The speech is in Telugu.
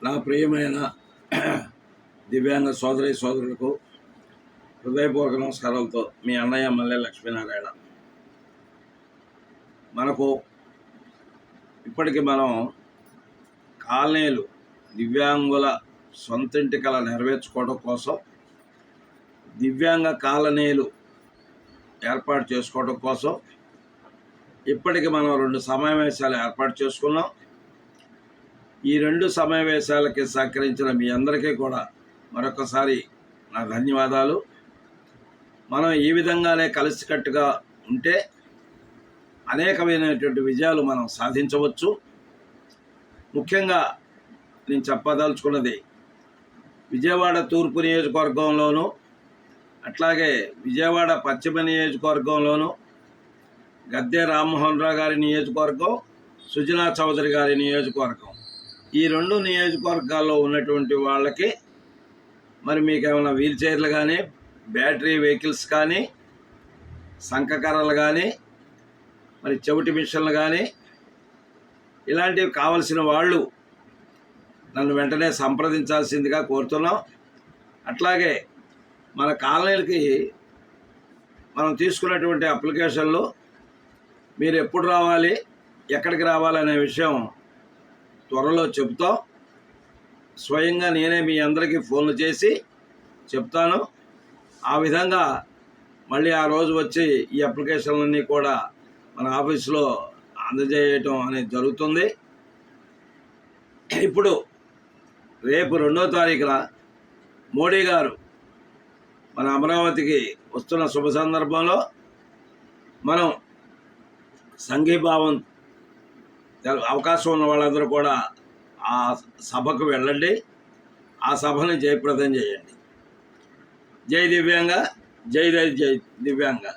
నా ప్రియమైన దివ్యాంగ సోదరి సోదరులకు హృదయపూర్వక నమస్కారాలతో మీ అన్నయ్య మల్లె లక్ష్మీనారాయణ. మనకు ఇప్పటికి మనం కాలనీలు దివ్యాంగుల సొంతింటి కళ నెరవేర్చుకోవడం కోసం దివ్యాంగ కాలనీలు ఏర్పాటు చేసుకోవడం కోసం ఇప్పటికి మనం 2 సమావేశాలు ఏర్పాటు చేసుకున్నాం. ఈ 2 సమావేశాలకి సహకరించిన మీ అందరికీ కూడా మరొకసారి నా ధన్యవాదాలు. మనం ఈ విధంగానే కలిసికట్టుగా ఉంటే అనేకమైనటువంటి విజయాలు మనం సాధించవచ్చు. ముఖ్యంగా నేను చెప్పదలుచుకున్నది విజయవాడ తూర్పు నియోజకవర్గంలోనూ అట్లాగే విజయవాడ పశ్చిమ నియోజకవర్గంలోనూ గద్దె రామ్మోహన్ రావు గారి నియోజకవర్గం, సుజనా చౌదరి గారి నియోజకవర్గం, ఈ 2 నియోజకవర్గాల్లో ఉన్నటువంటి వాళ్ళకి మరి మీకు ఏమైనా వీల్ చైర్లు కానీ, బ్యాటరీ వెహికల్స్ కానీ, సంకకర్రలు కానీ, మరి చెవిటి మిషన్లు కానీ ఇలాంటివి కావలసిన వాళ్ళు నన్ను వెంటనే సంప్రదించాల్సిందిగా కోరుతున్నాం. అట్లాగే మన కాలనీలకి మనం తీసుకున్నటువంటి అప్లికేషన్లు మీరు ఎప్పుడు రావాలి, ఎక్కడికి రావాలనే విషయం త్వరలో చెప్తాం. స్వయంగా నేనే మీ అందరికీ ఫోన్లు చేసి చెప్తాను. ఆ విధంగా మళ్ళీ ఆ రోజు వచ్చి ఈ అప్లికేషన్లన్నీ కూడా మన ఆఫీసులో అందజేయటం అనేది జరుగుతుంది. ఇప్పుడు రేపు 2వ తారీఖున మోడీ గారు మన అమరావతికి వస్తున్న శుభ సందర్భంలో మనం సంఘీభావం అవకాశం ఉన్న వాళ్ళందరూ కూడా ఆ సభకు వెళ్ళండి. ఆ సభని జయప్రదం చేయండి. జై దివ్యాంగ, జై దివ్యాంగ.